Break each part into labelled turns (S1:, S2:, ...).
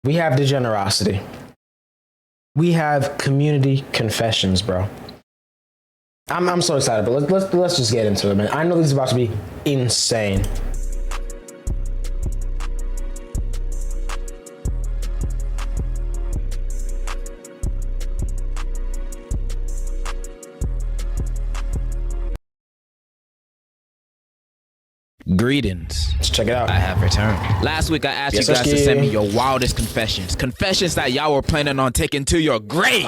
S1: We have Degenerocity. We have community confessions, bro. I'm so excited, but let's just get into it, man. I know this is about to be insane.
S2: Greetings.
S1: Let's check it out.
S2: I have returned. Last week I asked you guys to send me your wildest confessions. Confessions that y'all were planning on taking to your grave.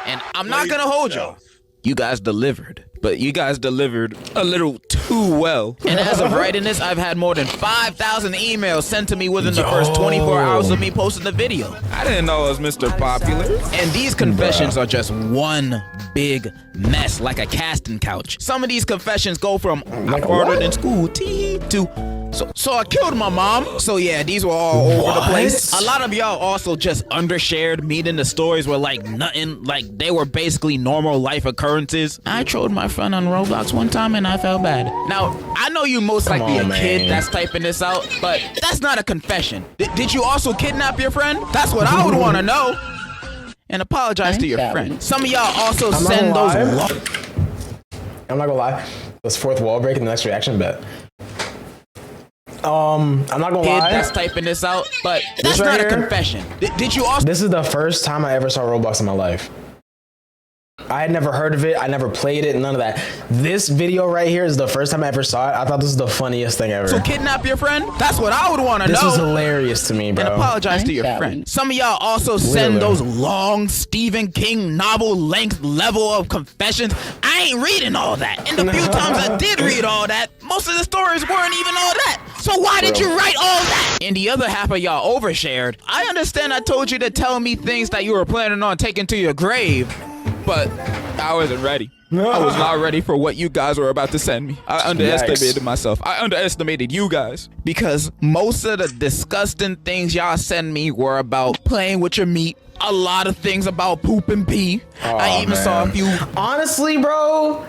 S2: And I'm not gonna hold y'all. You guys delivered. But you guys delivered a little too well. And as of writing this, I've had more than 5,000 emails sent to me within the first 24 hours of me posting the video. I didn't know I was Mr. Popular. And these confessions are just one big mess, like a casting couch. Some of these confessions go from I farted in school to so I killed my mom. So yeah, these were all over the place. A lot of y'all also just undershared. Meeting the stories were like nothing, like they were basically normal life occurrences. I trolled my friend on Roblox one time and I felt bad. Now, I know you most likely a kid that's typing this out, but that's not a confession. Did you also kidnap your friend? That's what I would want to know. And apologize to your friend. Some of y'all also send those.
S1: I'm not gonna lie. This fourth wall break in the next reaction bet. I'm not gonna lie.
S2: That's typing this out, but that's not a confession. Did you also?
S1: This is the first time I ever saw Roblox in my life. I had never heard of it. I never played it. None of that. This video right here is the first time I ever saw it. I thought this was the funniest thing ever.
S2: So kidnap your friend? That's what I would want to know.
S1: This is hilarious to me, bro.
S2: And apologize to your friend. Some of y'all also send those long Stephen King novel length level of confessions. I ain't reading all that. And the few times I did read all that, most of the stories weren't even all that. So why did you write all that? And the other half of y'all overshared. I understand I told you to tell me things that you were planning on taking to your grave, but I wasn't ready. I was not ready for what you guys were about to send me. I underestimated myself. I underestimated you guys. Because most of the disgusting things y'all send me were about playing with your meat. A lot of things about poop and pee. I even saw a few.
S1: Honestly, bro.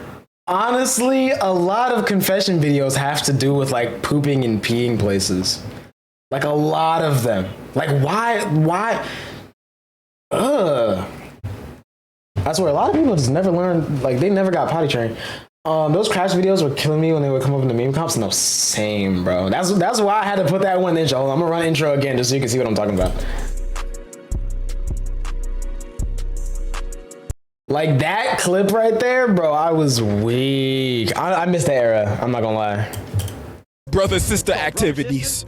S1: Honestly, a lot of confession videos have to do with like pooping and peeing places. Like a lot of them. Like why? I swear, a lot of people just never learned, like, they never got potty trained. Those crash videos were killing me when they would come up in the meme comps. No, same, bro. That's why I had to put that one in the intro. I'm gonna run intro again just so you can see what I'm talking about. Like, that clip right there, bro, I was weak. I missed that era. I'm not gonna lie.
S2: Brother-sister activities.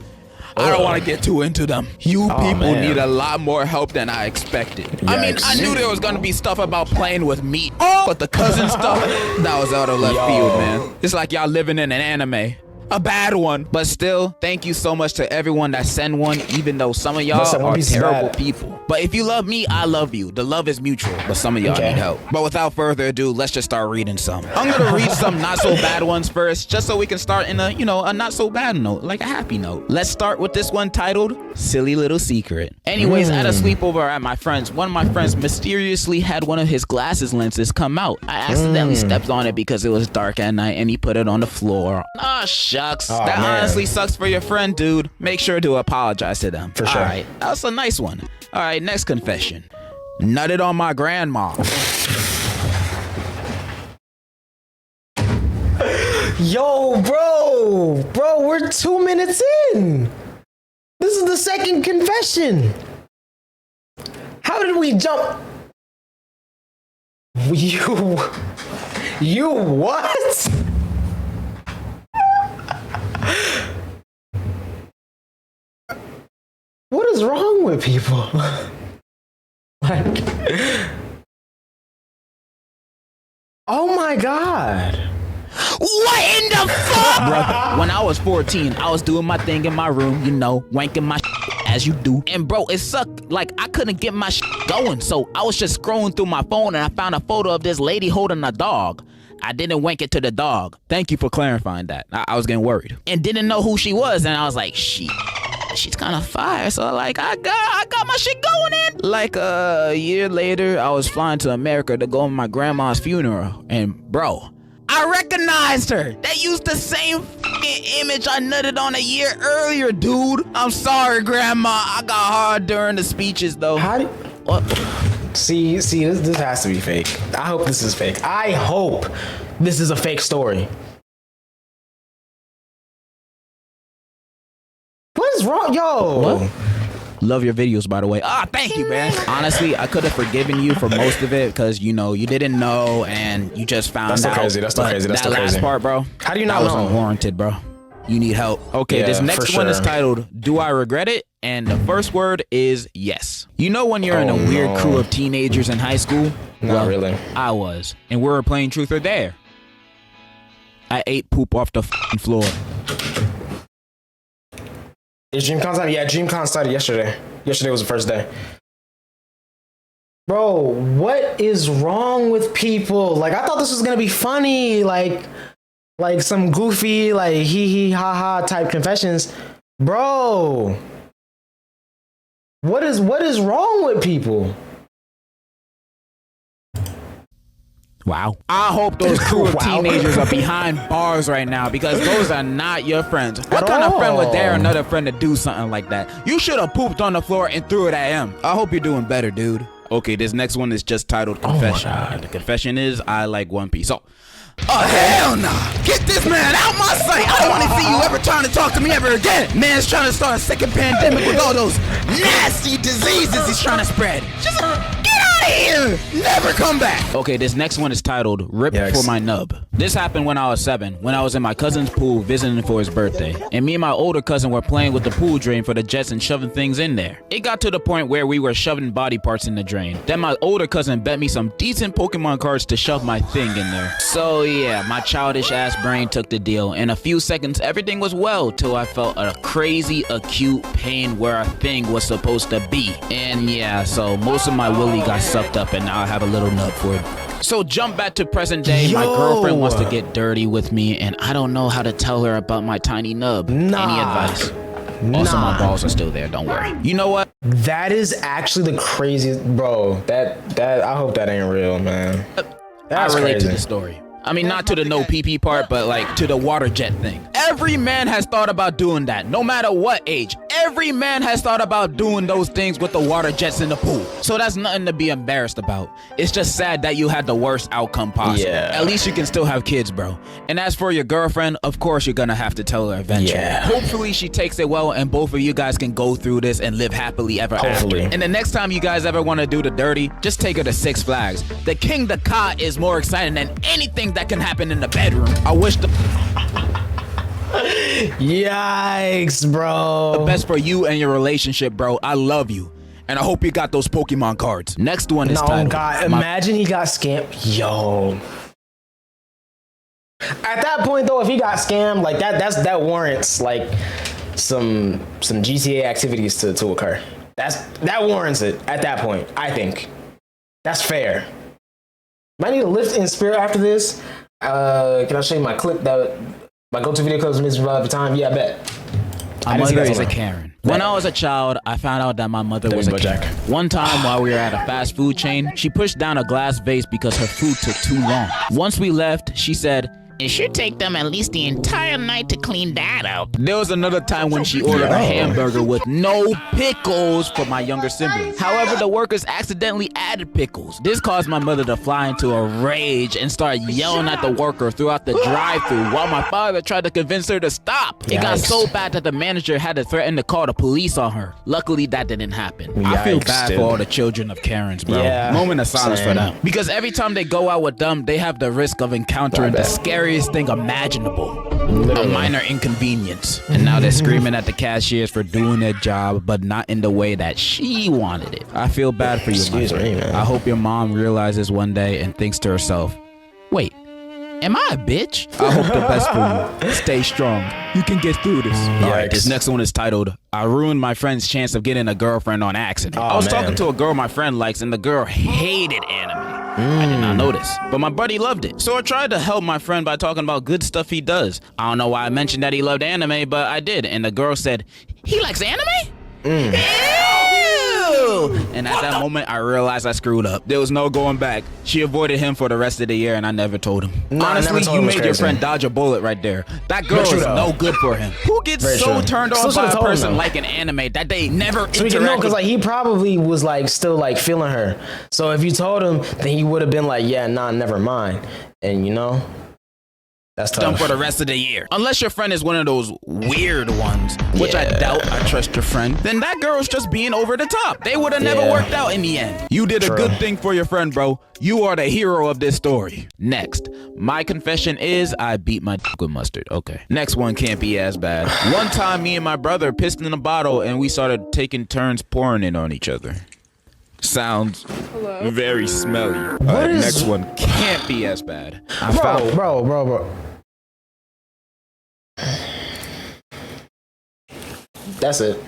S2: I don't want to get too into them. You people need a lot more help than I expected. Yikes. I mean, I knew there was going to be stuff about playing with meat, but the cousin stuff, that was out of left field, man. It's like y'all living in an anime. A bad one. But still, thank you so much to everyone that send one, even though some of y'all are terrible people. But if you love me, I love you. The love is mutual, but some of y'all need help. But without further ado, let's just start reading some. I'm going to read some not so bad ones first, just so we can start in a, a not so bad note, like a happy note. Let's start with this one titled, Silly Little Secret. Anyways, at a sleepover at my friend's, one of my friends mysteriously had one of his glasses lenses come out. I accidentally stepped on it because it was dark at night and he put it on the floor. Ah, shucks. That honestly sucks for your friend, dude. Make sure to apologize to them.
S1: For sure.
S2: All right, that was a nice one. All right, next confession. Nutted on my grandma.
S1: Yo, bro, we're 2 minutes in. This is the second confession. How did we jump? You what? What is wrong with people? Like, oh my God.
S2: What in the fuck? Brother, when I was 14, I was doing my thing in my room, wanking my as you do. And bro, it sucked. Like, I couldn't get my going. So I was just scrolling through my phone and I found a photo of this lady holding a dog. I didn't wank it to the dog. Thank you for clarifying that. I was getting worried. And didn't know who she was. And I was like, she's kind of fire. So like, I got my shit going in. Like a year later, I was flying to America to go to my grandma's funeral. And bro, I recognized her. They used the same fucking image I nutted on a year earlier, dude. I'm sorry, Grandma. I got hard during the speeches, though.
S1: How do what? See, this has to be fake. I hope this is fake. I hope this is a fake story. What is wrong, yo?
S2: What? Love your videos, by the way. Thank you, man. Honestly, I could have forgiven you for most of it because, you know, you didn't know and you just found out.
S1: That's crazy. That's crazy. That's
S2: that last part, bro.
S1: How do you not know?
S2: That was unwarranted, bro. You need help. Okay,
S1: Yeah,
S2: this next
S1: for
S2: one is
S1: sure.
S2: titled, Do I Regret It? And the first word is yes. You know when you're in a weird crew of teenagers in high school?
S1: Not really.
S2: I was. And we were playing Truth or Dare. I ate poop off the fucking floor.
S1: Is DreamCon time? Yeah, DreamCon started yesterday. Yesterday was the first day. Bro, what is wrong with people? Like, I thought this was gonna be funny, like some goofy, like hee hee ha ha type confessions. Bro, what is wrong with people?
S2: Wow. I hope those crew of
S1: Wow.
S2: teenagers are behind bars right now because those are not your friends. What kind of friend would dare another friend to do something like that? You should have pooped on the floor and threw it at him. I hope you're doing better, dude. Okay, this next one is just titled Confession. And the confession is, I like One Piece. Oh hell no! Get this man out my sight! I don't want to see you ever trying to talk to me ever again! Man's trying to start a second pandemic with all those nasty diseases he's trying to spread. Just get out of here! Never come back! Okay, this next one is titled Rip
S1: Yikes.
S2: for My Nub. This happened when I was 7, when I was in my cousin's pool visiting for his birthday. And me and my older cousin were playing with the pool drain for the jets and shoving things in there. It got to the point where we were shoving body parts in the drain. Then my older cousin bet me some decent Pokemon cards to shove my thing in there. So yeah, my childish ass brain took the deal. In a few seconds, everything was well till I felt a crazy acute pain where a thing was supposed to be. And yeah, so most of my willy got sucked up and now I have a little nub for it. So jump back to present day. My girlfriend wants to get dirty with me and I don't know how to tell her about my tiny nub.
S1: Nah.
S2: Any advice? Also, my balls are still there, don't worry. You know what?
S1: That is actually the craziest, bro. That I hope that ain't real, man. That's
S2: I relate
S1: crazy.
S2: to the story. I mean, not to the no pee-pee part, but like to the water jet thing. Every man has thought about doing that, no matter what age. Every man has thought about doing those things with the water jets in the pool. So that's nothing to be embarrassed about. It's just sad that you had the worst outcome possible.
S1: Yeah.
S2: At least you can still have kids, bro. And as for your girlfriend, of course you're gonna have to tell her eventually.
S1: Yeah.
S2: Hopefully she takes it well and both of you guys can go through this and live happily ever
S1: Hopefully.
S2: after. And the next time you guys ever want to do the dirty, just take her to Six Flags. The King the Ka is more exciting than anything that can happen in the bedroom. I wish the
S1: Yikes, bro.
S2: best for you and your relationship, bro. I love you. And I hope you got those Pokemon cards. Next one is
S1: No,
S2: titled,
S1: God, imagine he got scammed. Yo. At that point, though, if he got scammed, like that warrants like some GTA activities to occur. That warrants it at that point. I think that's fair. Might need a lift in spirit after this. Can I show you my clip that my go-to video clips miserable every time? Yeah, I bet.
S2: My
S1: I didn't see
S2: mother
S1: that
S2: is a
S1: somewhere.
S2: Karen. When I was a child, I found out that my mother was a
S1: BoJack.
S2: Karen. One time while we were at a fast food chain, she pushed down a glass vase because her food took too long. Once we left, she said, "It should take them at least the entire night to clean that up." There was another time when she ordered a hamburger with no pickles for my younger siblings. However, the workers accidentally added pickles. This caused my mother to fly into a rage and start yelling at the worker throughout the drive-thru while my father tried to convince her to stop. It got
S1: Yikes.
S2: so bad that the manager had to threaten to call the police on her. Luckily, that didn't happen. I feel
S1: Yikes,
S2: bad
S1: dude.
S2: for all the children of Karens, bro.
S1: Yeah,
S2: Moment of silence for
S1: same.
S2: them. Because every time they go out with them, they have the risk of encountering the scariest thing imaginable. A minor inconvenience. And now they're screaming at the cashiers for doing their job, but not in the way that she wanted it. I feel bad for you, my
S1: Excuse me,
S2: friend.
S1: man.
S2: I hope your mom realizes one day and thinks to herself, wait, am I a bitch? I hope the best for you. Stay strong. You can get through this. All right, this
S1: Yikes.
S2: next one is titled, I ruined my friend's chance of getting a girlfriend on accident.
S1: Oh,
S2: I was
S1: man.
S2: talking to a girl my friend likes, and the girl hated anime. I did not notice, but my buddy loved it. So I tried to help my friend by talking about good stuff he does. I don't know why I mentioned that he loved anime, but I did. And the girl said, he likes anime? Ew! And at that moment, I realized I screwed up. There was no going back. She avoided him for the rest of the year, and I never told him.
S1: Nah,
S2: Honestly,
S1: never told
S2: you
S1: him.
S2: made your friend dodge a bullet right there. That girl is no good for him. Who gets so turned on by a person like an anime that they never interact with?
S1: Because like he probably was like still like feeling her. So if you told him, then he would have been like, yeah, nah, never mind. And you know, that's tough.
S2: Done for the rest of the year. Unless your friend is one of those weird ones, which I doubt. I trust your friend. Then that girl's just being over the top. They would have never worked out in the end. You did a good thing for your friend, bro. You are the hero of this story. Next, my confession is I beat my dick with mustard. Okay. Next one can't be as bad. One time, me and my brother pissed in a bottle and we started taking turns pouring it on each other. Sounds very smelly. Next one can't be as bad.
S1: Bro. That's it.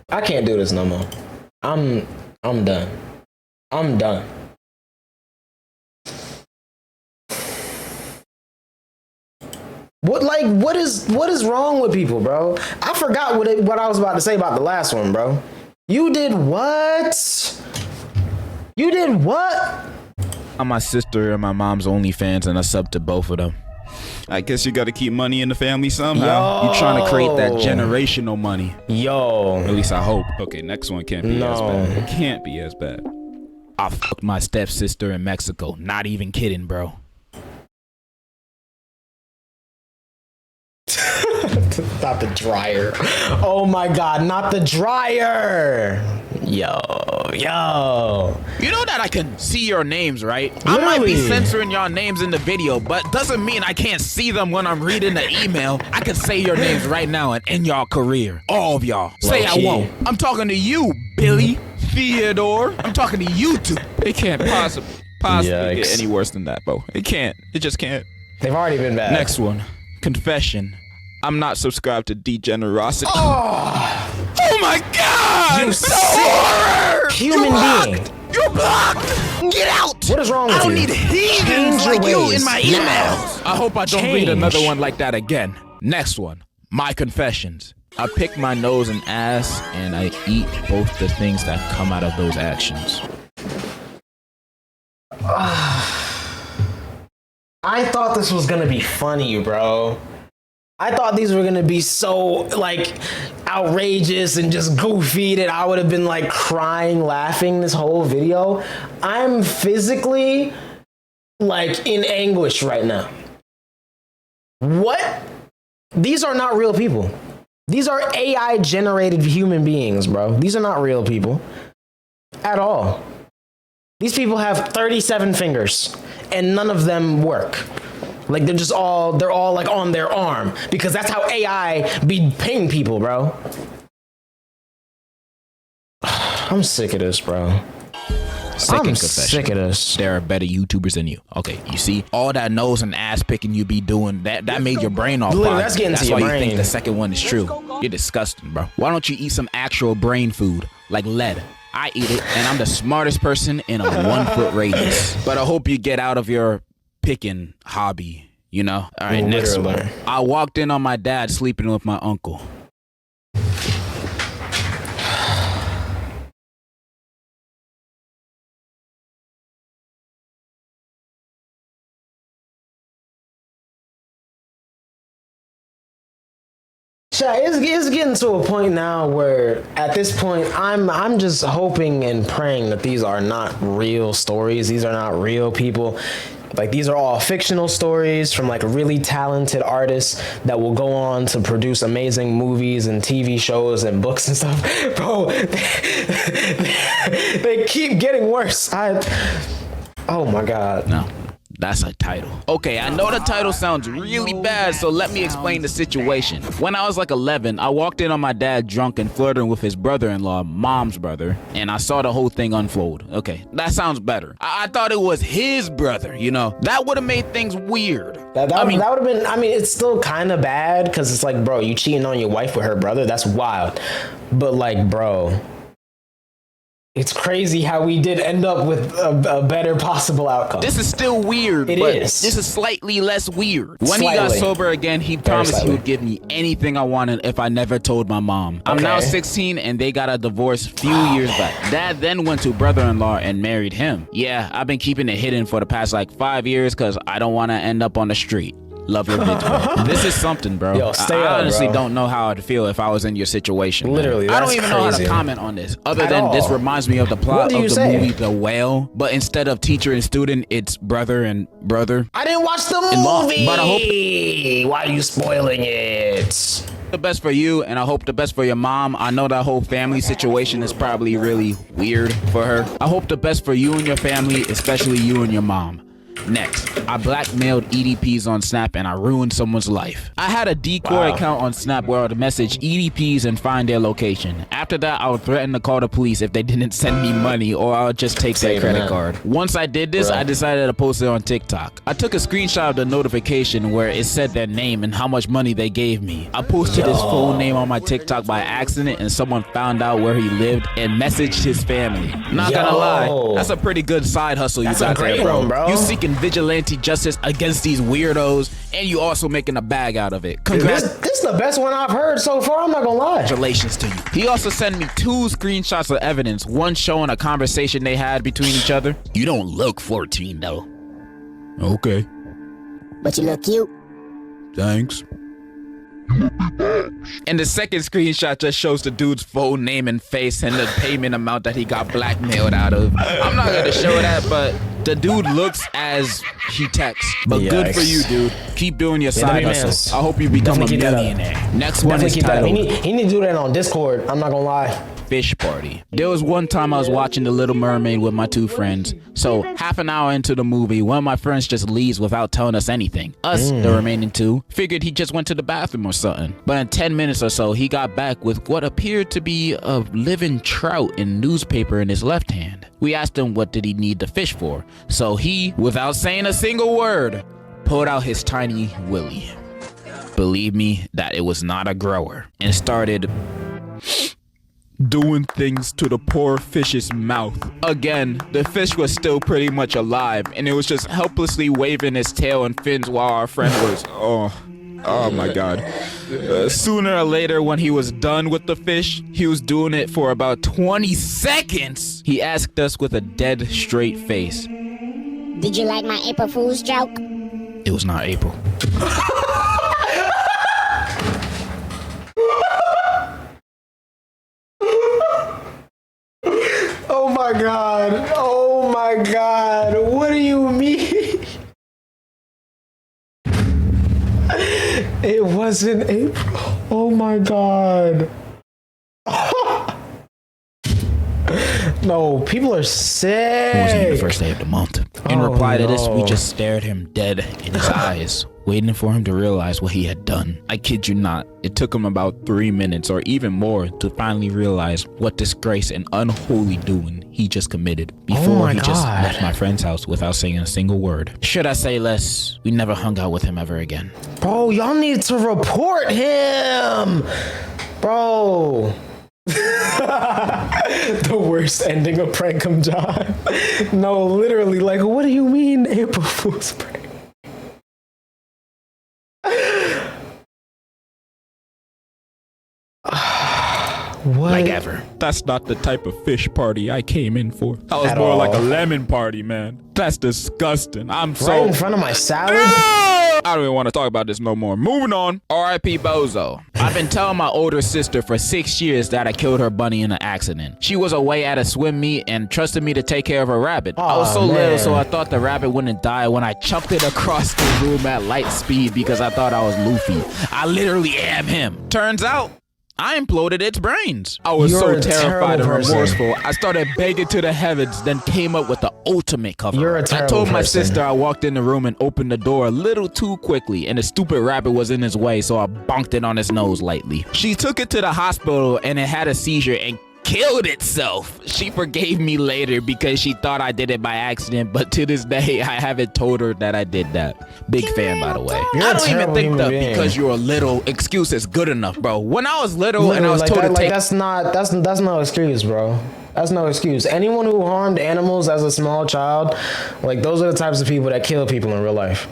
S1: I can't do this no more. I'm done. What is wrong with people, bro? I forgot what I was about to say about the last one, bro. You did what?
S2: I'm my sister and my mom's OnlyFans, and I sub to both of them. I guess you gotta keep money in the family somehow. You trying to create that generational money.
S1: Yo.
S2: At least I hope. Okay, next one can't be as bad. It can't be as bad. I fucked my stepsister in Mexico. Not even kidding, bro.
S1: Not the dryer. Oh my god, not the dryer. Yo.
S2: You know that I can see your names, right?
S1: Literally.
S2: I might be censoring your names in the video, but doesn't mean I can't see them when I'm reading the email. I can say your names right now and end y'all career. All of y'all. Say I won't. I'm talking to you, Billy, Theodore. I'm talking to you two. It can't possibly get any worse than that, bro. It can't. It just can't.
S1: They've already been bad.
S2: Next one. Confession. I'm not subscribed to Degenerocity. Oh my god!
S1: You sick human being.
S2: You're blocked! Get out!
S1: What is wrong with you?
S2: I don't need heathens like you in my emails. I hope I don't read another one like that again. Next one. My confessions. I pick my nose and ass, and I eat both the things that come out of those actions.
S1: I thought this was gonna be funny, bro. I thought these were gonna be so like outrageous and just goofy that I would have been like crying, laughing this whole video. I'm physically like in anguish right now. What? These are not real people. These are AI generated human beings, bro. These are not real people at all. These people have 37 fingers and none of them work. Like they're all like on their arm because that's how AI be paying people, bro. I'm sick of this, bro. I'm sick of this.
S2: There are better YouTubers than you. Okay, you see all that nose and ass picking you be doing that made your brain all foggy.
S1: That's getting to your brain.
S2: That's why you think the second one is true. You're disgusting, bro. Why don't you eat some actual brain food like lead? I eat it, and I'm the smartest person in a 1 foot radius. But I hope you get out of your picking hobby, you know? All right, next one. I walked in on my dad sleeping with my uncle.
S1: It's getting to a point now where at this point I'm just hoping and praying that these are not real stories. These are not real people. Like these are all fictional stories from like really talented artists that will go on to produce amazing movies and TV shows and books and stuff. Bro, they keep getting worse. Oh my God.
S2: No. That's a title. Okay, I know the title sounds really bad, so let me explain the situation. When I was like 11, I walked in on my dad drunk and flirting with his brother-in-law, mom's brother, and I saw the whole thing unfold. Okay, that sounds better. I thought it was his brother, you know? That would have made things weird.
S1: That would have been, I mean, it's still kind of bad, because it's like, bro, you cheating on your wife with her brother? That's wild. But like, bro, It's crazy how we did end up with a better possible outcome.
S2: This is still weird.
S1: It
S2: but
S1: is.
S2: This is slightly less weird. When
S1: Slightly.
S2: he got sober again, he promised
S1: slightly.
S2: he would give me anything I wanted if I never told my mom. I'm now 16 and they got a divorce few years back. Dad then went to brother-in-law and married him. Yeah, I've been keeping it hidden for the past like 5 years because I don't want to end up on the street. Love your video. This is something, bro.
S1: Yo, stay
S2: I
S1: up,
S2: honestly
S1: bro.
S2: don't know how I'd feel if I was in your situation. Man.
S1: Literally,
S2: I don't
S1: that's
S2: even know how to
S1: crazy.
S2: comment on this. Other
S1: At
S2: than this
S1: all.
S2: reminds me of the plot
S1: What do
S2: of
S1: you
S2: the
S1: say?
S2: movie The Whale, but instead of teacher and student, it's brother and brother.
S1: I didn't watch the
S2: law,
S1: movie.
S2: but I hope-
S1: Why are you spoiling it?
S2: The best for you, and I hope the best for your mom. I know that whole family situation is probably really weird for her. I hope the best for you and your family, especially you and your mom. Next, I blackmailed EDPs on Snap and I ruined someone's life. I had a decoy account on Snap where I would message EDPs and find their location. After that, I would threaten to call the police if they didn't send me money, or I would just take their credit card. Once I did this, I decided to post it on TikTok. I took a screenshot of the notification where it said their name and how much money they gave me. I posted his full name on my TikTok by accident and someone found out where he lived and messaged his family. Not gonna lie, that's a pretty good side hustle you got there, bro. You seeking vigilante justice against these weirdos, and you also making a bag out of it.
S1: This is the best one I've heard so far. I'm not gonna lie.
S2: Congratulations to you. He also sent me 2 screenshots of evidence, one showing a conversation they had between each other. You don't look 14 though. Okay.
S3: But you look cute.
S2: Thanks. And the second screenshot just shows the dude's full name and face and the payment amount that he got blackmailed out of. I'm not gonna show that, but the dude looks as he texts. But good for you, dude. Keep doing your side hustle. I hope you become a millionaire. Next one is titled
S1: He need to do that on Discord. I'm not gonna lie.
S2: Fish Party. There was one time I was watching The Little Mermaid with my 2 friends. So half an hour into the movie, one of my friends just leaves without telling us anything. Us, the remaining 2, figured he just went to the bathroom or something. But in 10 minutes or so, he got back with what appeared to be a living trout in newspaper in his left hand. We asked him what did he need the fish for. So he, without saying a single word, pulled out his tiny willy. Believe me that it was not a grower. And started doing things to the poor fish's mouth. Again, the fish was still pretty much alive, and it was just helplessly waving its tail and fins while our friend was, oh my god. Sooner or later, when he was done with the fish, he was doing it for about 20 seconds. He asked us with a dead straight face.
S3: Did you like my April Fool's joke?
S2: It was not April.
S1: Oh my god. Oh my god. What do you mean? It wasn't April. Oh my god. No, people are sick.
S2: It wasn't even the first day of the month. In reply to this, we just stared him dead in his eyes, waiting for him to realize what he had done. I kid you not, it took him about 3 minutes or even more to finally realize what disgrace and unholy doing he just committed before he just left my friend's house without saying a single word. Should I say less, we never hung out with him ever again.
S1: Bro, y'all need to report him. Bro. The worst ending of Prankum John. No, literally, like, what do you mean April Fool's prank? What?
S2: Like ever. That's not the type of fish party I came in for. I was
S1: At
S2: more
S1: all.
S2: like a lemon party, man. That's disgusting. I'm so...
S1: Right in front of my salad?
S2: I don't even want to talk about this no more. Moving on. R.I.P. Bozo. I've been telling my older sister for 6 years that I killed her bunny in an accident. She was away at a swim meet and trusted me to take care of her rabbit. I was so little, so I thought the rabbit wouldn't die when I chucked it across the room at light speed because I thought I was Luffy. I literally am him. Turns out, I imploded its brains. I was so terrified and remorseful. I started begging to the heavens, then came up with the ultimate cover.
S1: You're a terrible
S2: I told my
S1: person.
S2: sister I walked in the room and opened the door a little too quickly, and the stupid rabbit was in his way, so I bonked it on his nose lightly. She took it to the hospital, and it had a seizure and killed itself. She forgave me later because she thought I did it by accident, but to this day, I haven't told her that I did that. Big fan, by the way.
S1: You're
S2: I
S1: a
S2: don't even
S1: terrible
S2: think
S1: human
S2: that
S1: being.
S2: because you're a little excuse is good enough, bro. When I was little and I was told to take...
S1: that's no excuse, bro. That's no excuse. Anyone who harmed animals as a small child, like, those are the types of people that kill people in real life.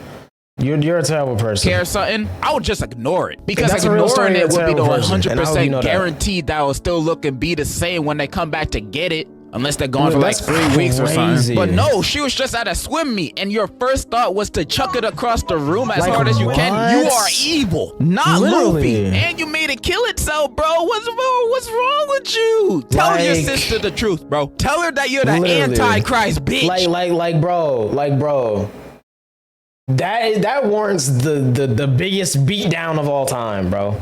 S1: You're a terrible person.
S2: Care something, I would just ignore it because
S1: That's a real
S2: ignoring
S1: story,
S2: it would be the
S1: you're a terrible person, and how would you
S2: 100%
S1: know that?
S2: guaranteed that will still look and be the same when they come back to get it, unless they're gone
S1: Look,
S2: for like
S1: that's
S2: 3 weeks or something.
S1: crazy.
S2: But no, she was just at a swim meet, and your first thought was to chuck it across the room as
S1: Like
S2: hard as you can. You
S1: what?
S2: are evil, not
S1: Literally.
S2: Luffy, and you made it kill itself, bro. What's wrong with you? Tell your
S1: Like-
S2: sister the truth, bro. Tell her that you're the
S1: Literally.
S2: Antichrist, bitch.
S1: Like, bro. That warrants the biggest beatdown of all time, bro.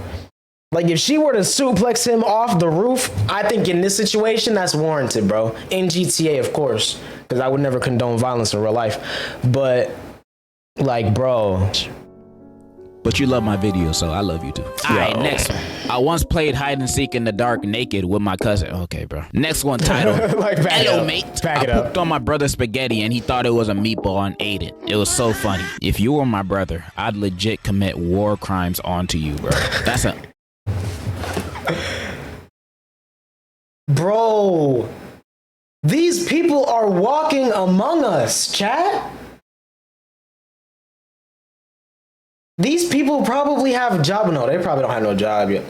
S1: Like, if she were to suplex him off the roof, I think in this situation, that's warranted, bro. In GTA, of course, because I would never condone violence in real life. But, like, bro.
S2: But you love my videos, so I love you too. Alright, next one. I once played hide and seek in the dark naked with my cousin. Okay, bro. Next one titled,
S1: Like, back it
S2: Hello,
S1: up.
S2: mate.
S1: Back it
S2: I
S1: up.
S2: pooped on my brother's spaghetti and he thought it was a meatball and ate it. It was so funny. If you were my brother, I'd legit commit war crimes onto you, bro. That's a...
S1: Bro. These people are walking among us, chat. These people probably have a job. No, they probably don't have no job yet.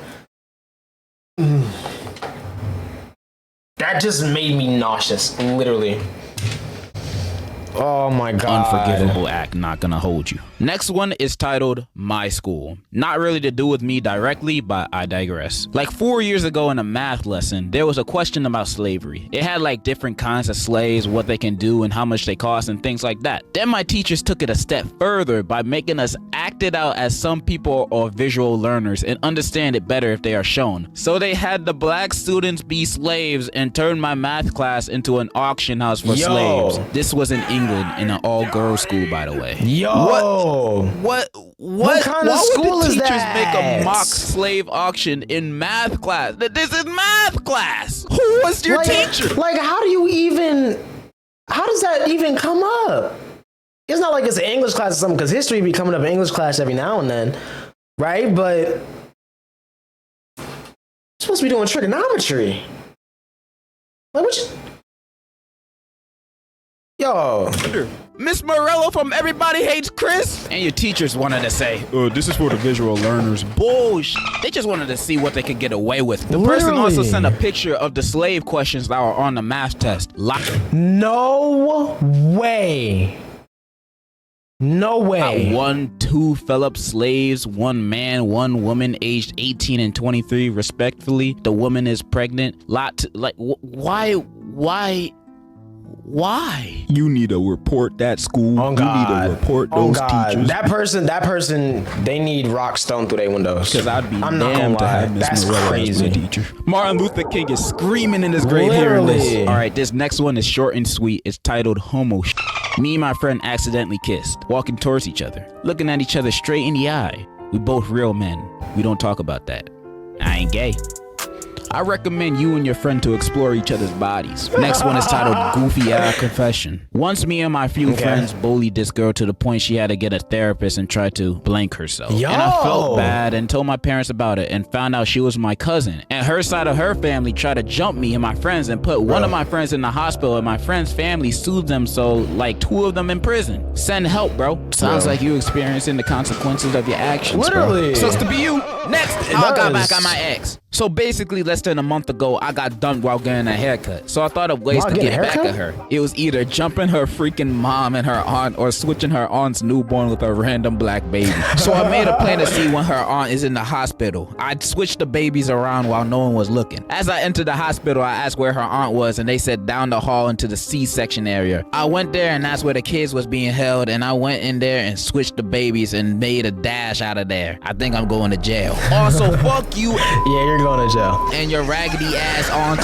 S1: That just made me nauseous, literally. Oh my god.
S2: Unforgivable act, not gonna hold you. Next one is titled My School. Not really to do with me directly, but I digress. Like 4 years ago in a math lesson, there was a question about slavery. It had like different kinds of slaves, what they can do and how much they cost and things like that. Then my teachers took it a step further by making us act it out as some people are visual learners and understand it better if they are shown. So they had the black students be slaves and turn my math class into an auction house for slaves. This was in England in an all-girls school, by the way. What
S1: kind of
S2: why
S1: school
S2: would the
S1: is
S2: teachers
S1: that?
S2: make a mock slave auction in math class? This is math class. Who was your teacher?
S1: Like, how does that even come up? It's not like it's an English class or something, because history be coming up in English class every now and then, right? But you're supposed to be doing trigonometry. Like, what you... Yo.
S2: Miss Morello from Everybody Hates Chris? And your teachers wanted to say, this is for the visual learners. Bullshit. They just wanted to see what they could get away with. The person also sent a picture of the slave questions that were on the math test.
S1: No way. No way.
S2: 1, 2 Philip slaves, 1 man, 1 woman, aged 18 and 23, respectfully. The woman is pregnant. Why? You need to report that school.
S1: Oh, God.
S2: You need to report those teachers.
S1: That person, they need rocks thrown through their windows.
S2: Because I'd be
S1: I'm not gonna
S2: damned to
S1: lie.
S2: have Miss
S1: That's
S2: Morello
S1: crazy.
S2: as my teacher. Martin Luther King is screaming in his grave hearing this.
S1: Literally.
S2: All right, this next one is short and sweet. It's titled Homo. Me and my friend accidentally kissed, walking towards each other, looking at each other straight in the eye. We both real men. We don't talk about that. I ain't gay. I recommend you and your friend to explore each other's bodies. Next one is titled Goofy Eye Confession. Once me and my few friends bullied this girl to the point she had to get a therapist and try to blank herself.
S1: Yo.
S2: And I felt bad and told my parents about it and found out she was my cousin. And her side of her family tried to jump me and my friends and put one of my friends in the hospital, and my friend's family sued them, so like 2 of them in prison. Send help, bro. Sounds like you experiencing the consequences of your actions,
S1: Literally.
S2: bro. Sucks to be you. Next, I got back on my ex. So basically, less than a month ago, I got dumped while getting a haircut. So I thought of ways to get back at her. It was either jumping her freaking mom and her aunt, or switching her aunt's newborn with a random black baby. So I made a plan to see when her aunt is in the hospital. I'd switch the babies around while no one was looking. As I entered the hospital, I asked where her aunt was, and they said down the hall into the C-section area. I went there, and that's where the kids was being held, and I went in there and switched the babies and made a dash out of there. I think I'm going to jail. Also, fuck you.
S1: Yeah, you're going to jail.
S2: And your raggedy ass aunt.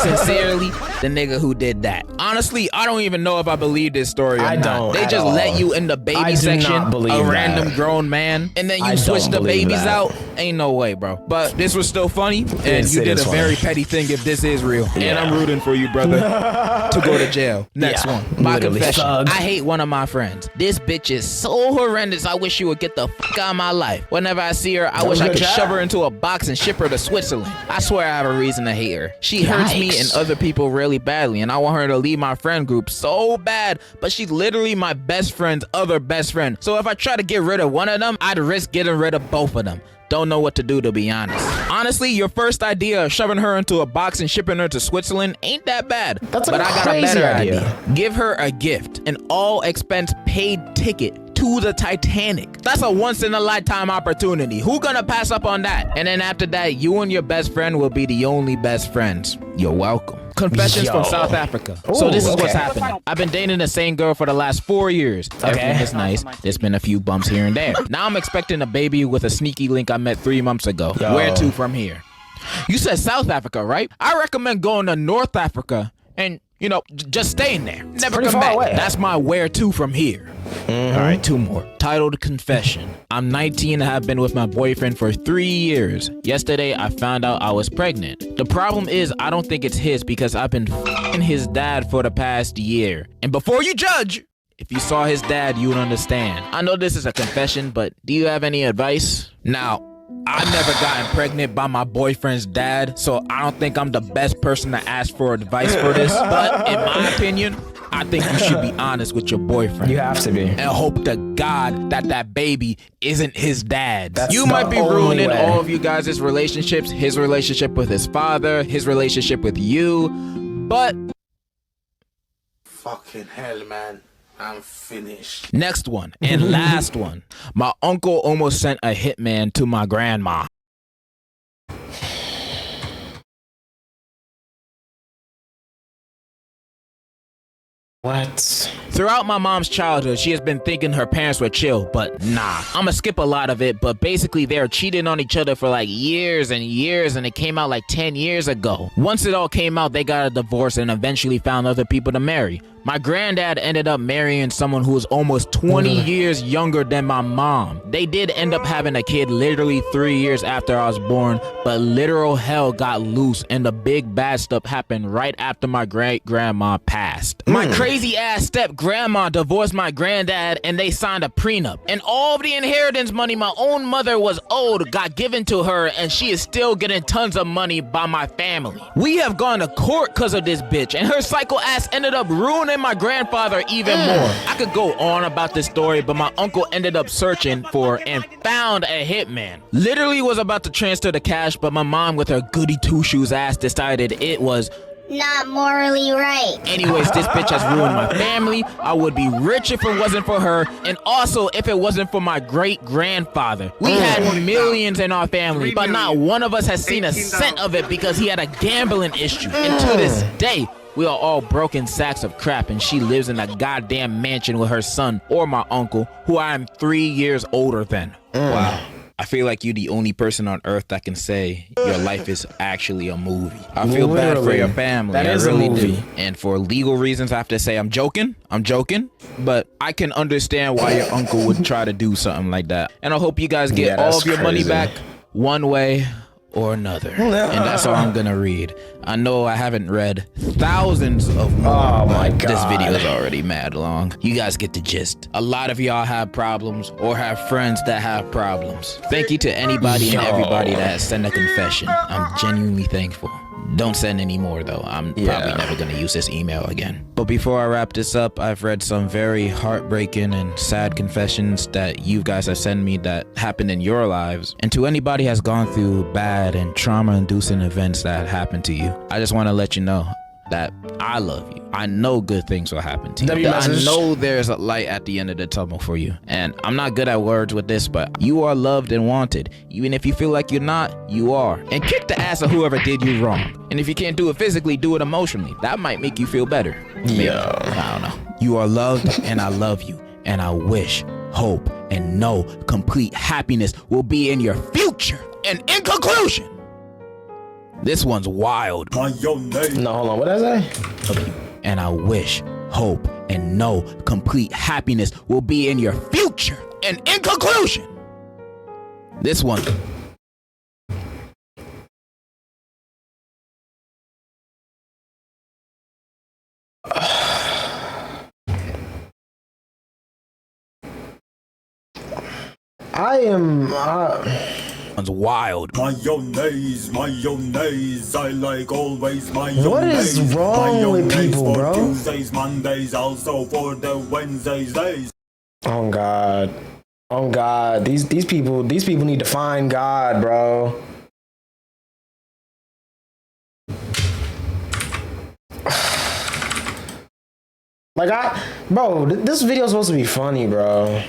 S2: Sincerely, the nigga who did that. Honestly, I don't even know if I believe this story or
S1: I
S2: not.
S1: don't
S2: They
S1: at
S2: just
S1: all.
S2: let you in the baby
S1: I do
S2: section,
S1: not believe
S2: a random
S1: that.
S2: grown man, and then you
S1: I
S2: switch
S1: don't
S2: the
S1: believe
S2: babies
S1: that.
S2: out. Ain't no way, bro. But this was still funny, and
S1: Yes,
S2: you
S1: it
S2: did
S1: is
S2: a very
S1: funny.
S2: petty thing if this is real. And
S1: Yeah.
S2: I'm rooting for you, brother, to go to jail. Next
S1: Yeah,
S2: one. My
S1: literally.
S2: confession.
S1: Thug.
S2: I hate one of my friends. This bitch is so horrendous. I wish she would get the fuck out of my life. Whenever I see her, I wish I
S1: good
S2: could
S1: job.
S2: shove her into a box and ship her to Switzerland. I swear I have a reason to hate her. She hurts me and
S1: Yikes.
S2: other people really badly, and I want her to leave my friend group so bad, but she's literally my best friend's other best friend. So if I try to get rid of one of them, I'd risk getting rid of both of them. Don't know what to do, to be honest. Honestly, your first idea of shoving her into a box and shipping her to Switzerland ain't that bad.
S1: That's a
S2: but I got a
S1: crazy
S2: better
S1: idea.
S2: Give her a gift, an all-expense paid ticket to the Titanic. That's a once-in-a-lifetime opportunity. Who gonna pass up on that? And then after that, you and your best friend will be the only best friends. You're welcome. Confessions from
S1: Yo.
S2: South Africa. So this is
S1: Ooh,
S2: what's
S1: okay.
S2: happening. I've been dating the same girl for the last 4 years. Everything is nice. There's been a few bumps here and there. Now I'm expecting a baby with a sneaky link I met 3 months ago.
S1: Yo.
S2: Where to from here? You said South Africa, right? I recommend going to North Africa and, you know, just staying there. Never
S1: pretty
S2: come
S1: far
S2: back.
S1: away.
S2: That's my where to from here. All right, 2 more. Titled Confession. I'm 19 and have been with my boyfriend for 3 years. Yesterday, I found out I was pregnant. The problem is I don't think it's his because I've been f***ing his dad for the past year. And before you judge, if you saw his dad, you would understand. I know this is a confession, but do you have any advice? Now, I've never gotten pregnant by my boyfriend's dad, so I don't think I'm the best person to ask for advice for this. But in my opinion, I think you should be honest with your boyfriend.
S1: You have to be.
S2: And hope to God that that baby isn't his dad's.
S1: That's
S2: You
S1: the
S2: might be
S1: only
S2: ruining
S1: way.
S2: all of you guys' relationships, his relationship with his father, his relationship with you, but
S4: Fucking hell, man. I'm finished.
S2: next one and last one. My uncle almost sent a hitman to my grandma.
S1: What?
S2: Throughout my mom's childhood, she has been thinking her parents were chill, but nah. I'ma skip a lot of it, but basically they were cheating on each other for like years and years, and it came out like 10 years ago. Once it all came out, they got a divorce and eventually found other people to marry. My granddad ended up marrying someone who was almost 20 years younger than my mom. They did end up having a kid literally 3 years after I was born, but literal hell got loose and the big bad stuff happened right after my great-grandma passed. My crazy ass step-grandma divorced my granddad and they signed a prenup. And all of the inheritance money my own mother was owed got given to her, and she is still getting tons of money by my family. We have gone to court because of this bitch, and her psycho ass ended up ruining my grandfather even more. I could go on about this story, but my uncle ended up searching for and found a hitman. Literally was about to transfer the cash, but my mom with her goody two-shoes ass decided it was
S3: Not morally right.
S2: anyways. This bitch has ruined my family. I would be rich if it wasn't for her, and also if it wasn't for my great-grandfather. We had millions in our family, but not one of us has seen a cent of it because he had a gambling issue. And to this day, we are all broken sacks of crap, and she lives in a goddamn mansion with her son or my uncle, who I am 3 years older than. Wow. I feel like you're the only person on earth that can say your life is actually a movie. I feel bad for
S1: Literally.
S2: your family.
S1: That
S2: I
S1: is a
S2: really
S1: movie.
S2: do. And for legal reasons, I have to say I'm joking, but I can understand why your uncle would try to do something like that. And I hope you guys get
S1: Yeah,
S2: all
S1: that's
S2: of your money
S1: crazy.
S2: back one way or another. And that's all I'm gonna read. I know I haven't read thousands of more,
S1: Oh my
S2: but this
S1: God.
S2: video is already mad long. You guys get the gist. A lot of y'all have problems or have friends that have problems. Thank you to anybody and
S1: Yo.
S2: everybody that sent a confession. I'm genuinely thankful. Don't send any more though. I'm probably never gonna use this email again. But before I wrap this up, I've read some very heartbreaking and sad confessions that you guys have sent me that happened in your lives. And to anybody has gone through bad and trauma-inducing events that happened to you, I just want to let you know that I love you. I know good things will happen to you.
S1: W
S2: I
S1: message.
S2: know there's a light at the end of the tunnel for you. And I'm not good at words with this, but you are loved and wanted. Even if you feel like you're not, you are. And kick the ass of whoever did you wrong. And if you can't do it physically, do it emotionally. That might make you feel better. Maybe.
S1: Yo.
S2: I don't know. You are loved and I love you. And I wish, hope, and know complete happiness will be in your future. And in conclusion, This one's wild.
S1: No, hold on. What did I say?
S2: And I wish, hope, and know complete happiness will be in your future. And in conclusion, this one.
S1: I am.
S2: One's wild.
S5: Mayonnaise, I like always mayonnaise.
S1: What is wrong with people, bro?
S5: Tuesdays, Mondays, also for the Wednesdays days.
S1: Oh God. Oh God. These people need to find God, bro. Like bro, this video is supposed to be funny, bro.